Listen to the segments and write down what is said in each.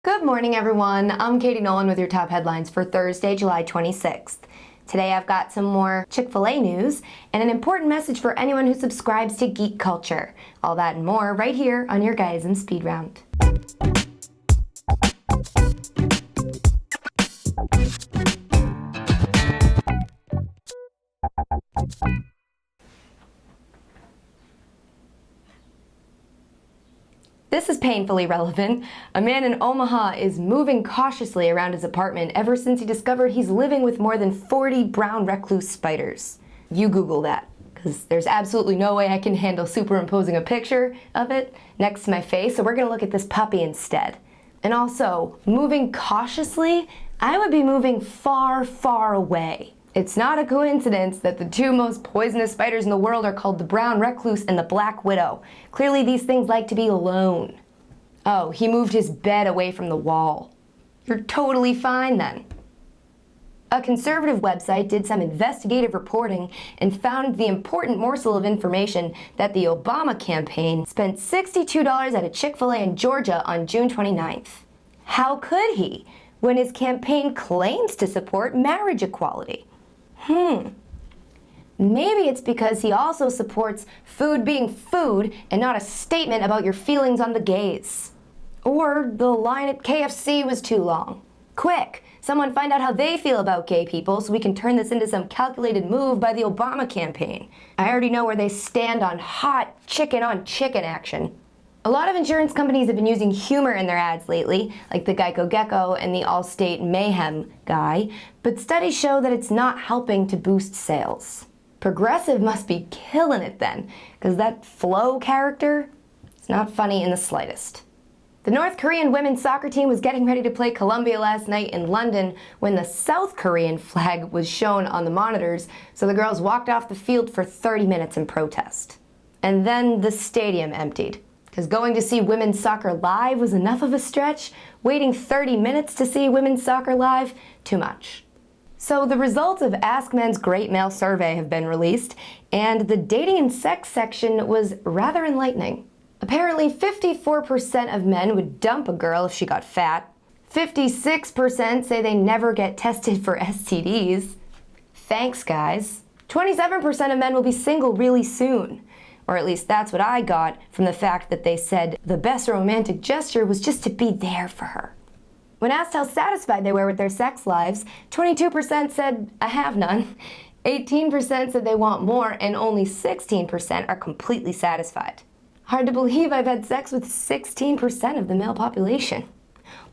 Good morning, everyone. I'm Katie Nolan with your top headlines for Thursday, July 26th. Today I've got some more Chick-fil-A news and an important message for anyone who subscribes to Geek Culture. All that and more right here on your Guyism Speed Round. This is painfully relevant. A man in Omaha is moving cautiously around his apartment ever since he discovered he's living with more than 40 brown recluse spiders. You Google that, because there's absolutely no way I can handle superimposing a picture of it next to my face, so we're gonna look at this puppy instead. And also, moving cautiously, I would be moving far, far away. It's not a coincidence that the two most poisonous spiders in the world are called the brown recluse and the black widow. Clearly these things like to be alone. Oh, he moved his bed away from the wall. You're totally fine then. A conservative website did some investigative reporting and found the important morsel of information that the Obama campaign spent $62 at a Chick-fil-A in Georgia on June 29th. How could he, when his campaign claims to support marriage equality? Maybe it's because he also supports food being food and not a statement about your feelings on the gays. Or the line at KFC was too long. Quick, someone find out how they feel about gay people so we can turn this into some calculated move by the Obama campaign. I already know where they stand on hot chicken on chicken action. A lot of insurance companies have been using humor in their ads lately, like the Geico Gecko and the Allstate Mayhem guy, but studies show that it's not helping to boost sales. Progressive must be killing it then, because that Flo character, it's not funny in the slightest. The North Korean women's soccer team was getting ready to play Colombia last night in London when the South Korean flag was shown on the monitors, so the girls walked off the field for 30 minutes in protest. And then the stadium emptied. Because going to see women's soccer live was enough of a stretch, waiting 30 minutes to see women's soccer live, too much. So the results of Ask Men's Great Male Survey have been released, and the dating and sex section was rather enlightening. Apparently 54% of men would dump a girl if she got fat. 56% say they never get tested for STDs. Thanks, guys. 27% of men will be single really soon. Or at least that's what I got from the fact that they said the best romantic gesture was just to be there for her. When asked how satisfied they were with their sex lives, 22% said, I have none, 18% said they want more, and only 16% are completely satisfied. Hard to believe I've had sex with 16% of the male population.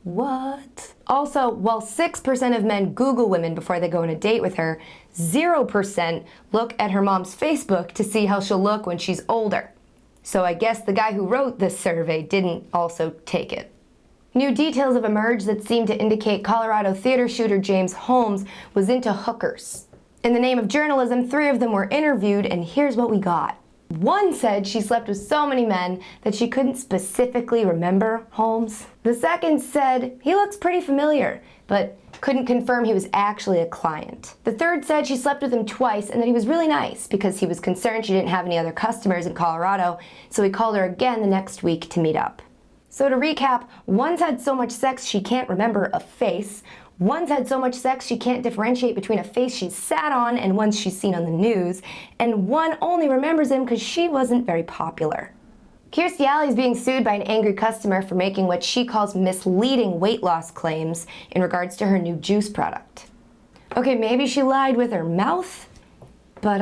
What? Also, while 6% of men Google women before they go on a date with her, 0% look at her mom's Facebook to see how she'll look when she's older. So I guess the guy who wrote this survey didn't also take it. New details have emerged that seem to indicate Colorado theater shooter James Holmes was into hookers. In the name of journalism, 3 of them were interviewed, and here's what we got. One said she slept with so many men that she couldn't specifically remember Holmes. The second said he looks pretty familiar, but couldn't confirm he was actually a client. The third said she slept with him twice and that he was really nice because he was concerned she didn't have any other customers in Colorado, so he called her again the next week to meet up. So to recap, one's had so much sex she can't remember a face, one's had so much sex she can't differentiate between a face she's sat on and ones she's seen on the news, and one only remembers him because she wasn't very popular. Kirstie Alley is being sued by an angry customer for making what she calls misleading weight loss claims in regards to her new juice product. Okay, maybe she lied with her mouth, but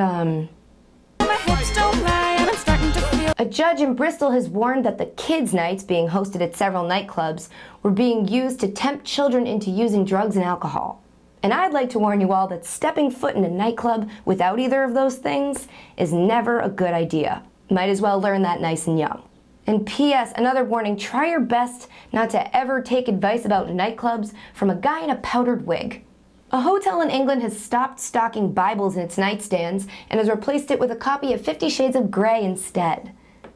a judge in Bristol has warned that the kids' nights being hosted at several nightclubs were being used to tempt children into using drugs and alcohol. And I'd like to warn you all that stepping foot in a nightclub without either of those things is never a good idea. Might as well learn that nice and young. And P.S. another warning, try your best not to ever take advice about nightclubs from a guy in a powdered wig. A hotel in England has stopped stocking Bibles in its nightstands and has replaced it with a copy of 50 Shades of Grey instead.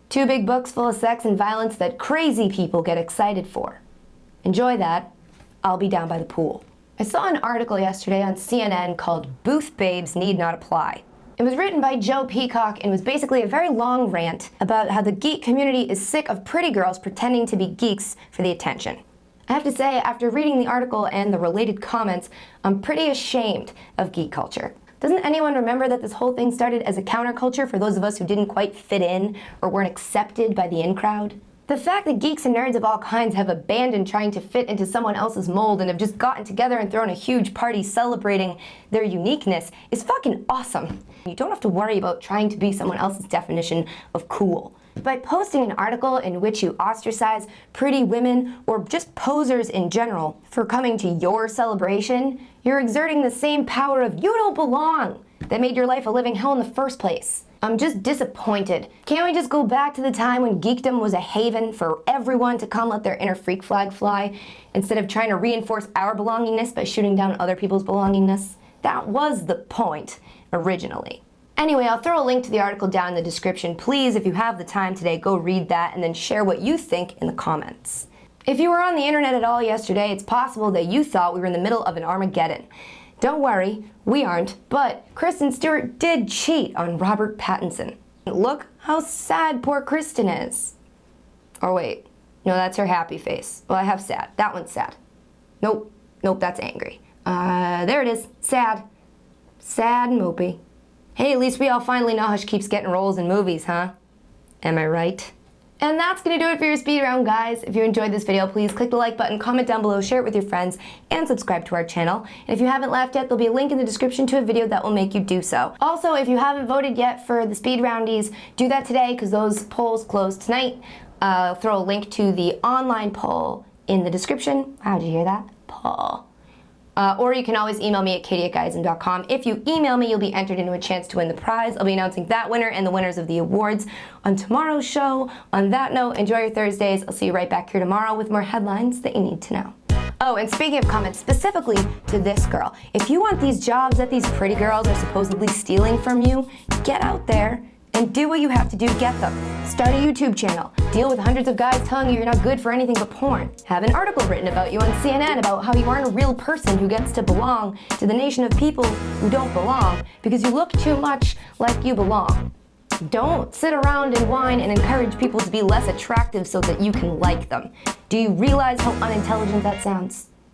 2 big books full of sex and violence that crazy people get excited for. Enjoy that. I'll be down by the pool. I saw an article yesterday on CNN called Booth Babes Need Not Apply. It was written by Joe Peacock and was basically a very long rant about how the geek community is sick of pretty girls pretending to be geeks for the attention. I have to say, after reading the article and the related comments, I'm pretty ashamed of geek culture. Doesn't anyone remember that this whole thing started as a counterculture for those of us who didn't quite fit in or weren't accepted by the in crowd? The fact that geeks and nerds of all kinds have abandoned trying to fit into someone else's mold and have just gotten together and thrown a huge party celebrating their uniqueness is fucking awesome. You don't have to worry about trying to be someone else's definition of cool. By posting an article in which you ostracize pretty women or just posers in general for coming to your celebration, you're exerting the same power of you don't belong that made your life a living hell in the first place. I'm just disappointed. Can't we just go back to the time when geekdom was a haven for everyone to come let their inner freak flag fly, instead of trying to reinforce our belongingness by shooting down other people's belongingness? That was the point, originally. Anyway, I'll throw a link to the article down in the description. Please, if you have the time today, go read that and then share what you think in the comments. If you were on the internet at all yesterday, it's possible that you thought we were in the middle of an Armageddon. Don't worry, we aren't, but Kristen Stewart did cheat on Robert Pattinson. Look how sad poor Kristen is. Or wait, no, that's her happy face. Well, I have sad. That one's sad. Nope, that's angry. There it is, sad. Sad and mopey. Hey, at least we all finally know how she keeps getting roles in movies, huh? Am I right? And that's gonna do it for your speed round, guys. If you enjoyed this video, please click the like button, comment down below, share it with your friends, and subscribe to our channel. And if you haven't left yet, there'll be a link in the description to a video that will make you do so. Also, if you haven't voted yet for the speed roundies, do that today because those polls close tonight. I'll throw a link to the online poll in the description. Wow, did you hear that? Poll. Or you can always email me at katie@guyism.com. If you email me, you'll be entered into a chance to win the prize. I'll be announcing that winner and the winners of the awards on tomorrow's show. On that note, enjoy your Thursdays. I'll see you right back here tomorrow with more headlines that you need to know. Oh, and speaking of comments, specifically to this girl, if you want these jobs that these pretty girls are supposedly stealing from you, get out there and do what you have to do to get them. Start a YouTube channel. Deal with hundreds of guys telling you you're not good for anything but porn. Have an article written about you on CNN about how you aren't a real person who gets to belong to the nation of people who don't belong because you look too much like you belong. Don't sit around and whine and encourage people to be less attractive so that you can like them. Do you realize how unintelligent that sounds?